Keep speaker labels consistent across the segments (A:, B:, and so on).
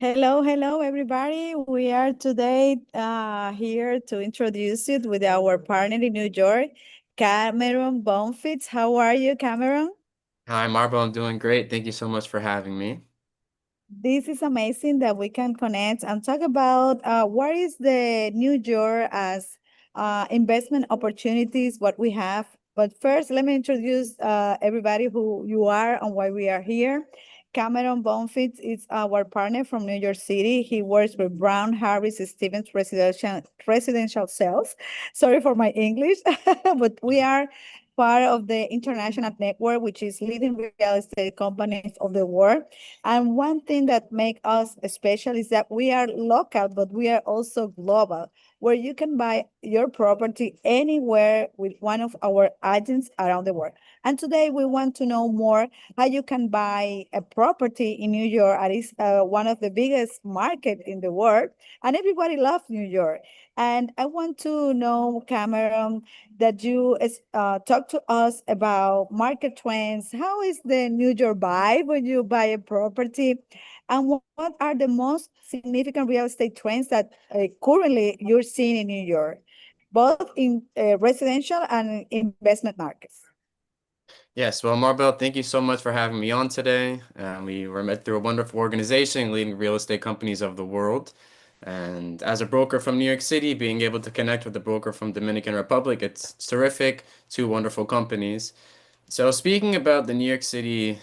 A: Hello, hello, everybody. We are today here to introduce you with our partner in New York, Cameron Bonfits. How are you, Cameron?
B: Hi, Marbo. I'm doing great. Thank you so much for having me.
A: This is amazing that we can connect and talk about what is the New York as investment opportunities, what we have. But first, let me introduce everybody who you are and why we are here. Cameron Bonfits is our partner from New York City. He works with Brown Harris Stevens residential sales. Sorry for my English, but we are part of the international network, which is leading real estate companies of the world. And one thing that makes us special is that we are local, but we are also global, where you can buy your property anywhere with one of our agents around the world. And today we want to know more how you can buy a property in New York. It is one of the biggest market in the world, and everybody loves New York. And I want to know, Cameron, that you talk to us about market trends. How is the New York vibe when you buy a property? And what are the most significant real estate trends that currently you're seeing in New York, both in residential and investment markets?
B: Yes, well, Marbell, thank you so much for having me on today. We were met through a wonderful organization leading real estate companies of the world. And as a broker from New York City, being able to connect with a broker from Dominican Republic, it's terrific. Two wonderful companies. So speaking about the New York City,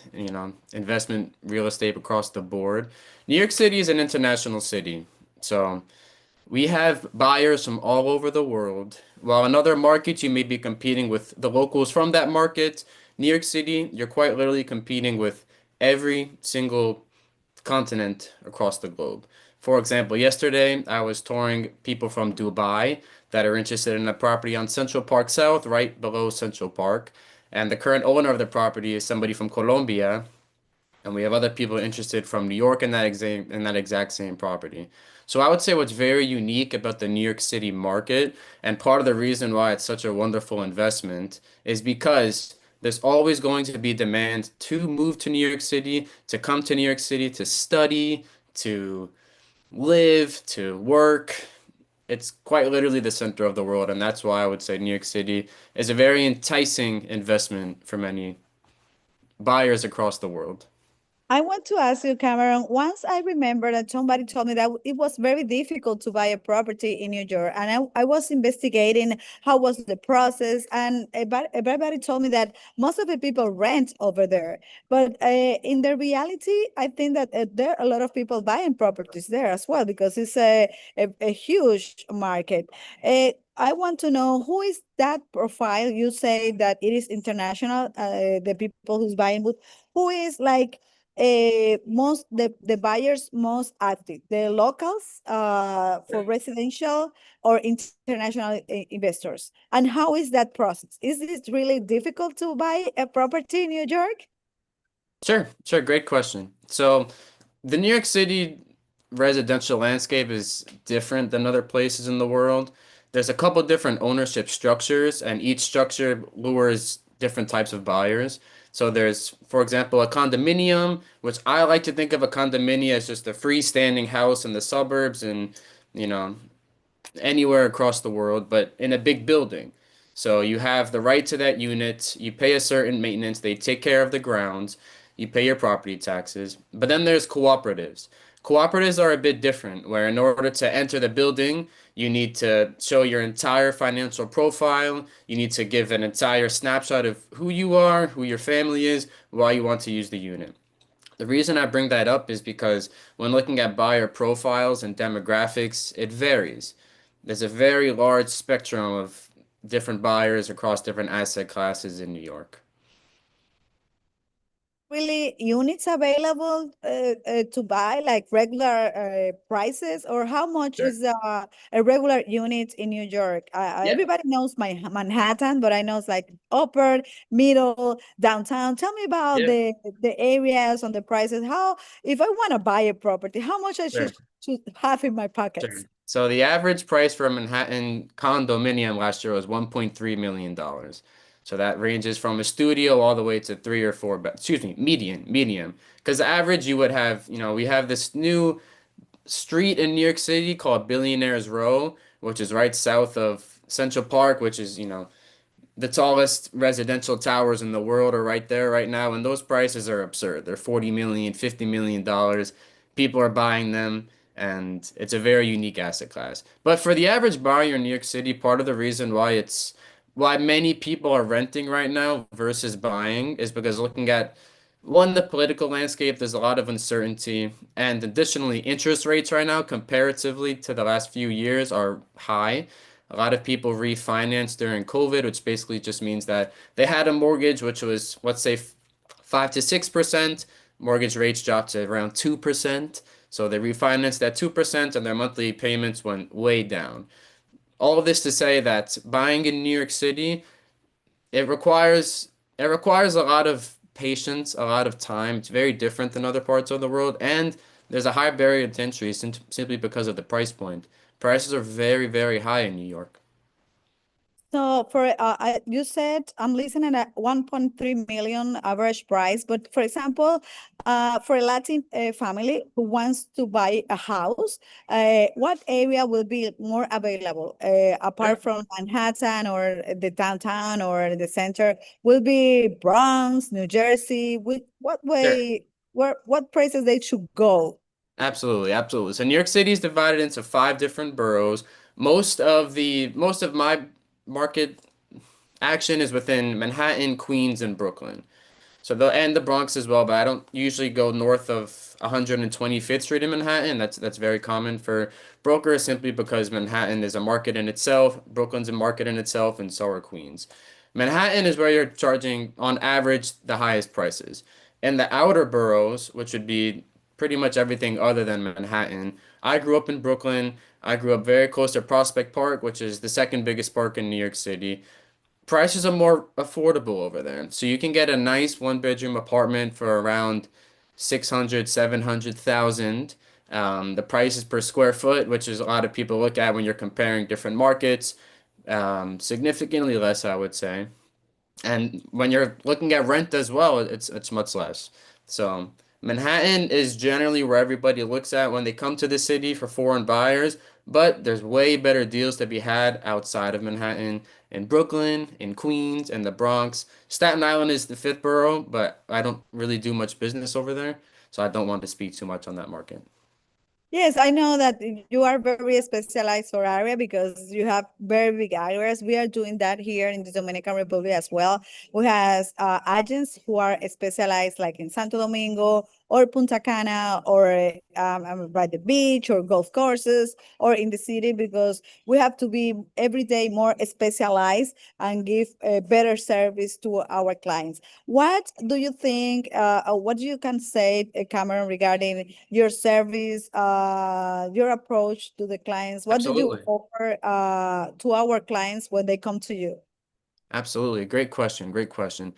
B: investment real estate across the board, New York City is an international city. So we have buyers from all over the world. While in other markets, you may be competing with the locals from that market, New York City, you're quite literally competing with every single continent across the globe. For example, yesterday I was touring people from Dubai that are interested in a property on Central Park South, right below Central Park. And the current owner of the property is somebody from Colombia, and we have other people interested from New York in that exact same property. So I would say what's very unique about the New York City market, and part of the reason why it's such a wonderful investment, is because there's always going to be demand to move to New York City, to come to New York City, to study, to live, to work. It's quite literally the center of the world, and that's why I would say New York City is a very enticing investment for many buyers across the world.
A: I want to ask you, Cameron. Once I remember that somebody told me that it was very difficult to buy a property in New York, and I was investigating how was the process, and everybody told me that most of the people rent over there. But in the reality, I think that there are a lot of people buying properties there as well because it's a huge market. I want to know who is that profile. You say that it is international, the people who's buying, but who is like most the buyers most active, the locals for residential or international investors, and how is that process? Is it really difficult to buy a property in New York?
B: Sure, sure. Great question. So, the New York City residential landscape is different than other places in the world. There's a couple different ownership structures, and each structure lures different types of buyers. So there's, for example, a condominium, which I like to think of a condominium as just a freestanding house in the suburbs and, you know, anywhere across the world, but in a big building. So you have the right to that unit, you pay a certain maintenance, they take care of the grounds, you pay your property taxes. But then there's cooperatives. Cooperatives are a bit different, where in order to enter the building, you need to show your entire financial profile, you need to give an entire snapshot of who you are, who your family is, why you want to use the unit. The reason I bring that up is because when looking at buyer profiles and demographics, it varies. There's a very large spectrum of different buyers across different asset classes in New York.
A: Really units available to buy like regular prices, or how much
B: Sure.
A: is a regular unit in New York?
B: Yeah,
A: Everybody knows my Manhattan, but I know it's like upper, middle, downtown. Tell me about
B: yeah,
A: the areas on the prices. How, if I want to buy a property, how much I
B: sure,
A: should have in my
B: sure.
A: pockets?
B: So the average price for a Manhattan condominium last year was $1.3 million. So that ranges from a studio all the way to excuse me, medium. Because the average you would have, we have this new street in New York City called Billionaires Row, which is right south of Central Park, which is, the tallest residential towers in the world are right there right now, and those prices are absurd. They're 40 million, $50 million. People are buying them, and it's a very unique asset class. But for the average buyer in New York City, part of the reason why many people are renting right now versus buying is because looking at one, the political landscape, there's a lot of uncertainty, and additionally, interest rates right now, comparatively to the last few years, are high. A lot of people refinanced during COVID, which basically just means that they had a mortgage which was, let's say, 5 to 6%. Mortgage rates dropped to around 2%. So they refinanced at 2%, and their monthly payments went way down. All of this to say that buying in New York City, it requires it requires a lot of patience, a lot of time. It's very different than other parts of the world, and there's a high barrier to entry simply because of the price point. Prices are very, very high in New York.
A: So for you said I'm listening at 1.3 million average price, but for example, for a Latin family who wants to buy a house, what area will be more available
B: Sure.
A: apart from Manhattan or the downtown or the center? Will be Bronx, New Jersey. With what
B: Sure.
A: way? Where what places they should go?
B: Absolutely, absolutely. So New York City is divided into five different boroughs. Most of my market action is within Manhattan, Queens, and Brooklyn. And the Bronx as well, but I don't usually go north of 125th Street in Manhattan. That's very common for brokers simply because Manhattan is a market in itself, Brooklyn's a market in itself, and so are Queens. Manhattan is where you're charging on average the highest prices. In the outer boroughs, which would be pretty much everything other than Manhattan, I grew up in Brooklyn. I grew up very close to Prospect Park, which is the second biggest park in New York City. Prices are more affordable over there. So you can get a nice one bedroom apartment for around 600, 700,000. The prices per square foot, which is a lot of people look at when you're comparing different markets, significantly less, I would say. And when you're looking at rent as well, it's much less. So Manhattan is generally where everybody looks at when they come to the city for foreign buyers, but there's way better deals to be had outside of Manhattan, in Brooklyn, in Queens, and the Bronx. Staten Island is the fifth borough, but I don't really do much business over there, so I don't want to speak too much on that market.
A: Yes, I know that you are very specialized for area because you have very big areas. We are doing that here in the Dominican Republic as well. We have agents who are specialized like in Santo Domingo or Punta Cana or by the beach or golf courses or in the city because we have to be every day more specialized and give a better service to our clients. What do you think, what you can say, Cameron, regarding your service, your approach to the clients? What do you
B: Absolutely.
A: offer to our clients when they come to you?
B: Absolutely. Great question. Great question.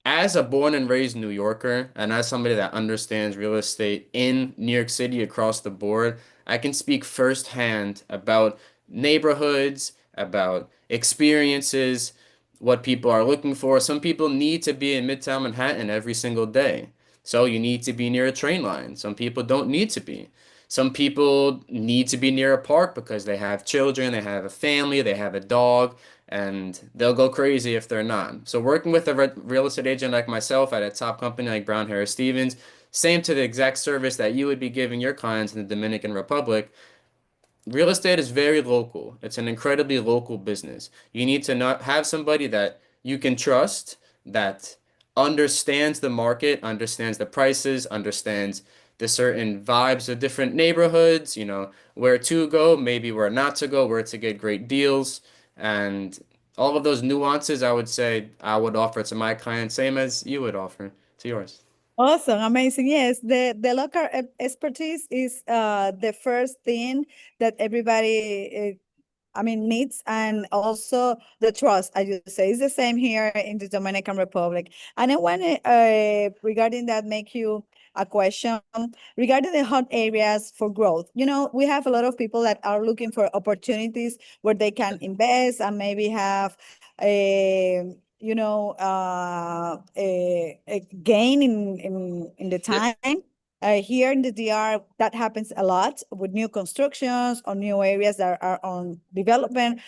B: As a born and raised New Yorker, and as somebody that understands real estate in New York City across the board, I can speak firsthand about neighborhoods, about experiences, what people are looking for. Some people need to be in Midtown Manhattan every single day. So you need to be near a train line. Some people don't need to be. Some people need to be near a park because they have children, they have a family, they have a dog, and they'll go crazy if they're not. So working with a real estate agent like myself at a top company like Brown Harris Stevens, same to the exact service that you would be giving your clients in the Dominican Republic. Real estate is very local. It's an incredibly local business. You need to not have somebody that you can trust, that understands the market, understands the prices, understands the certain vibes of different neighborhoods, where to go, maybe where not to go, where to get great deals, and all of those nuances, I would say I would offer to my clients, same as you would offer to yours.
A: Awesome, amazing. Yes, the local expertise is the first thing that everybody I mean, needs and also the trust, I would say, is the same here in the Dominican Republic. And I want to, regarding that, make you a question regarding the hot areas for growth. You know, we have a lot of people that are looking for opportunities where they can invest and maybe have a gain in the
B: Yep.
A: time. Here in the DR, that happens a lot with new constructions or new areas that are on development.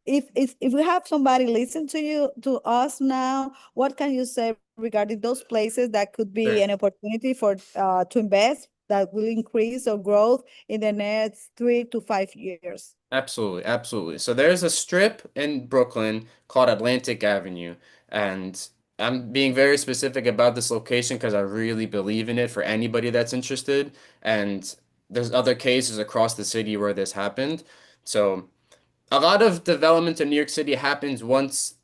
A: If we have somebody listen to us now, what can you say regarding those places that could be
B: Sure.
A: an opportunity for to invest that will increase or growth in the next 3 to 5 years?
B: Absolutely, absolutely. So there's a strip in Brooklyn called Atlantic Avenue, and I'm being very specific about this location because I really believe in it for anybody that's interested. And there's other cases across the city where this happened. So a lot of development in New York City happens once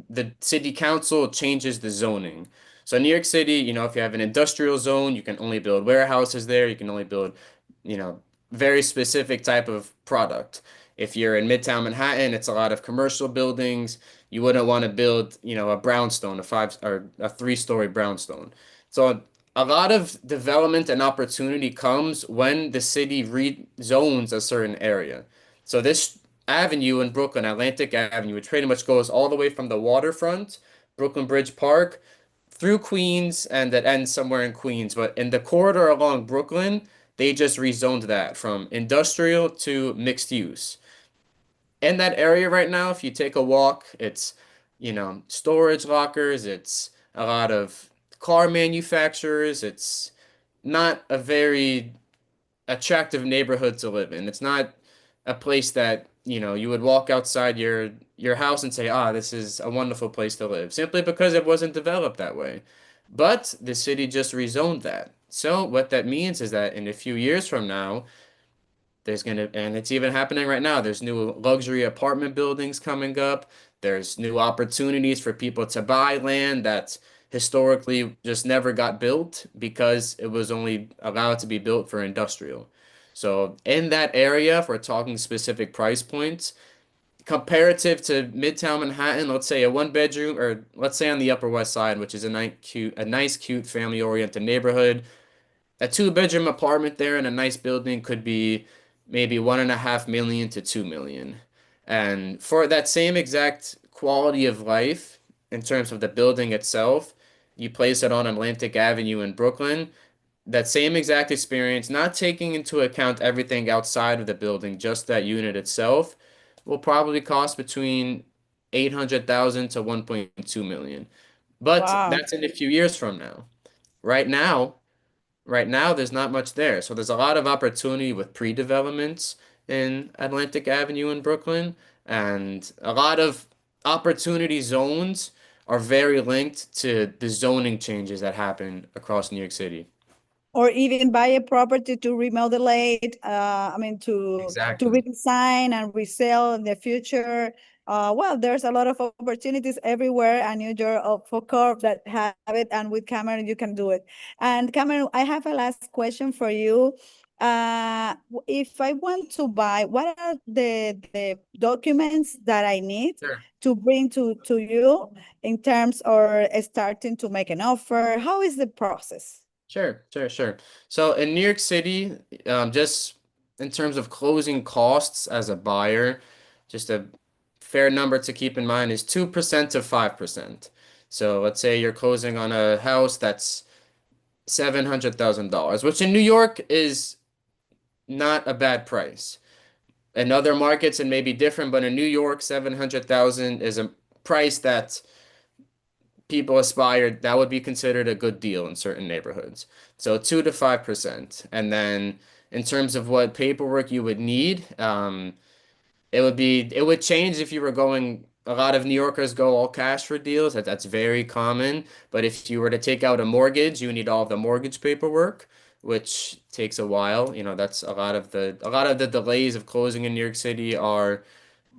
B: the city council changes the zoning. So New York City, if you have an industrial zone, you can only build warehouses there. You can only build, very specific type of product. If you're in Midtown Manhattan, it's a lot of commercial buildings. You wouldn't want to build, a brownstone, a five or a three-story brownstone. So a lot of development and opportunity comes when the city rezones a certain area. So this avenue in Brooklyn, Atlantic Avenue, which pretty much goes all the way from the waterfront, Brooklyn Bridge Park, through Queens, and that ends somewhere in Queens. But in the corridor along Brooklyn, they just rezoned that from industrial to mixed use. In that area right now, if you take a walk, it's, storage lockers, it's a lot of car manufacturers, it's not a very attractive neighborhood to live in. It's not a place that, you would walk outside your house and say, "Ah, this is a wonderful place to live," simply because it wasn't developed that way. But the city just rezoned that. So what that means is that in a few years from now, and it's even happening right now, there's new luxury apartment buildings coming up. There's new opportunities for people to buy land that historically just never got built because it was only allowed to be built for industrial. So in that area, if we're talking specific price points, comparative to Midtown Manhattan, let's say a one bedroom, or let's say on the Upper West Side, which is a nice, cute, family-oriented neighborhood, a two-bedroom apartment there in a nice building could be maybe 1.5 million to 2 million. And for that same exact quality of life in terms of the building itself, you place it on Atlantic Avenue in Brooklyn, that same exact experience, not taking into account everything outside of the building, just that unit itself, will probably cost between 800,000 to 1.2 million. But
A: Wow.
B: that's in a few years from now. Right now, Right now, there's not much there. So there's a lot of opportunity with pre-developments in Atlantic Avenue in Brooklyn, and a lot of opportunity zones are very linked to the zoning changes that happen across New York City.
A: Or even buy a property to remodel it, I mean, to
B: Exactly.
A: redesign and resell in the future. Well, there's a lot of opportunities everywhere, and New York for Corp that have it, and with Cameron, you can do it. And Cameron, I have a last question for you. If I want to buy, what are the documents that I need
B: Sure.
A: to bring to you in terms or starting to make an offer? How is the process?
B: Sure, sure, sure. So in New York City, just in terms of closing costs as a buyer, just a fair number to keep in mind is 2% to 5%. So let's say you're closing on a house that's $700,000, which in New York is not a bad price. In other markets, it may be different, but in New York, 700,000 is a price that people aspire that would be considered a good deal in certain neighborhoods. So 2 to 5%. And then in terms of what paperwork you would need, it would change if you were going. A lot of New Yorkers go all cash for deals. That's very common. But if you were to take out a mortgage, you need all of the mortgage paperwork, which takes a while. That's a lot of the delays of closing in New York City are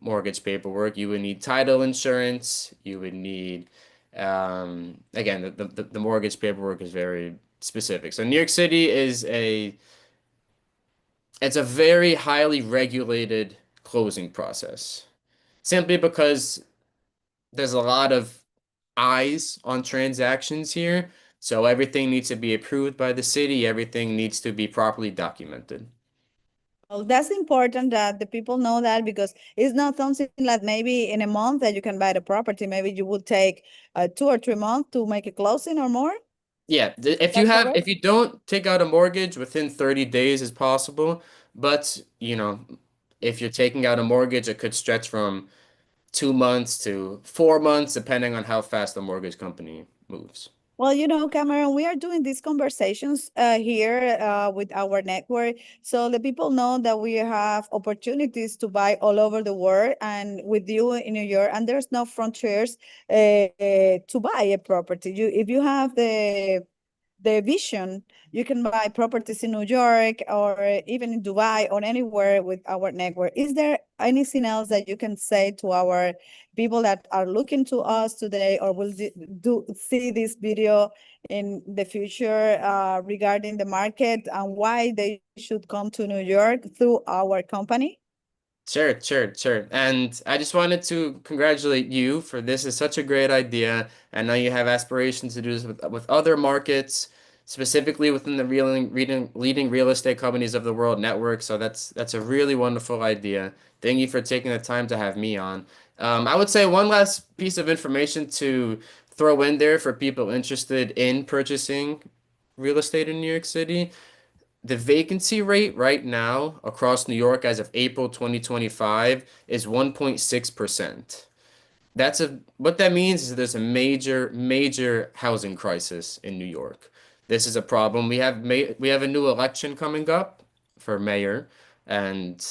B: mortgage paperwork. You would need title insurance. You would need, again, the mortgage paperwork is very specific. So New York City it's a very highly regulated closing process, simply because there's a lot of eyes on transactions here. So everything needs to be approved by the city. Everything needs to be properly documented.
A: Well, that's important that the people know that, because it's not something like maybe in a month that you can buy the property. Maybe you would take 2 or 3 months to make a closing or more.
B: Yeah,
A: Is that correct?
B: if you don't take out a mortgage within 30 days is possible, but if you're taking out a mortgage, it could stretch from 2 months to 4 months, depending on how fast the mortgage company moves.
A: Well, Cameron, we are doing these conversations here with our network. So the people know that we have opportunities to buy all over the world and with you in New York, and there's no frontiers to buy a property. If you have the vision, you can buy properties in New York or even in Dubai or anywhere with our network. Is there anything else that you can say to our people that are looking to us today or will see this video in the future regarding the market and why they should come to New York through our company?
B: Sure, sure, sure. And I just wanted to congratulate you for this is such a great idea. I know you have aspirations to do this with other markets, specifically within the leading real estate companies of the world network. So that's a really wonderful idea. Thank you for taking the time to have me on. I would say one last piece of information to throw in there for people interested in purchasing real estate in New York City. The vacancy rate right now across New York as of April 2025 is 1.6%. That's a What that means is there's a major housing crisis in New York. This is a problem. We have a new election coming up for mayor, and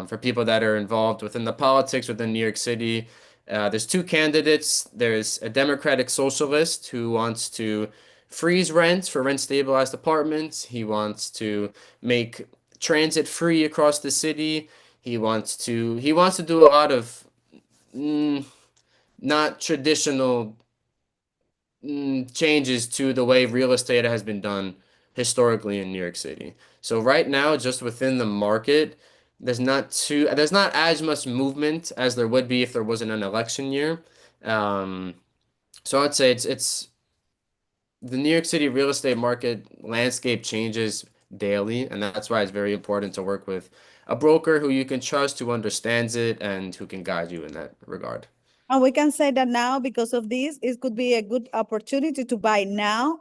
B: for people that are involved within the politics within New York City, there's two candidates. There's a Democratic socialist who wants to freeze rents for rent stabilized apartments. He wants to make transit free across the city. He wants to do a lot of mm, not traditional changes to the way real estate has been done historically in New York City. So right now, just within the market, there's not as much movement as there would be if there wasn't an election year. Um, so I'd say it's the New York City real estate market landscape changes daily, and that's why it's very important to work with a broker who you can trust, who understands it, and who can guide you in that regard.
A: And we can say that now, because of this, it could be a good opportunity to buy now,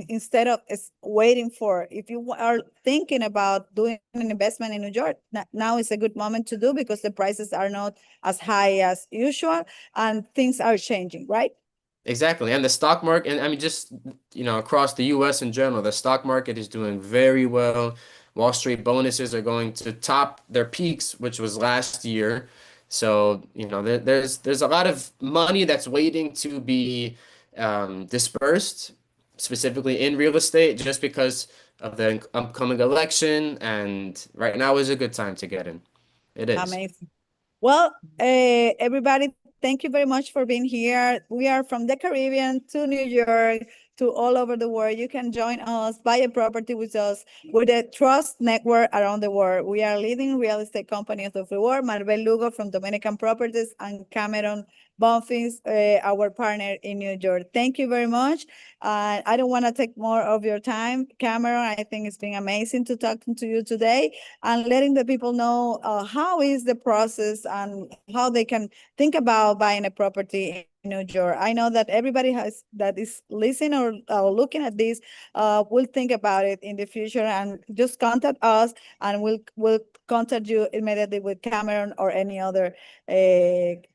A: instead of waiting for. If you are thinking about doing an investment in New York, now is a good moment to do because the prices are not as high as usual and things are changing, right?
B: Exactly. And the stock market, and I mean, just, across the US in general, the stock market is doing very well. Wall Street bonuses are going to top their peaks, which was last year. So, there's a lot of money that's waiting to be dispersed, specifically in real estate, just because of the upcoming election. And right now is a good time to get in. It is.
A: Amazing. Well, everybody, thank you very much for being here. We are from the Caribbean to New York to all over the world. You can join us, buy a property with us, with a trust network around the world. We are leading real estate companies of the world. Maribel Lugo from Dominican Properties and Cameron Bonfils, our partner in New York. Thank you very much. I don't want to take more of your time, Cameron. I think it's been amazing to talk to you today and letting the people know how is the process and how they can think about buying a property in New York. I know that everybody that is listening or looking at this will think about it in the future and just contact us and we'll contact you immediately with Cameron or any other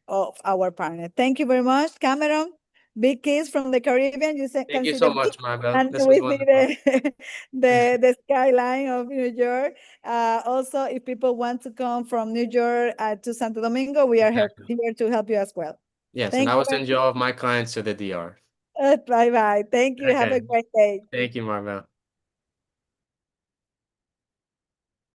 A: of our partner. Thank you very much, Cameron. Big kiss from the Caribbean. You
B: Thank
A: can
B: you
A: see
B: so
A: the beach
B: much, Maribel.
A: and
B: This was
A: we see
B: wonderful.
A: the skyline of New York. Also, if people want to come from New York to Santo Domingo, we are
B: Exactly.
A: here to help you as well.
B: Yes, and
A: Thank
B: I
A: you
B: will send you all of my clients to the DR.
A: bye bye. Thank you. Have a
B: Okay.
A: great day.
B: Thank you, Marvel.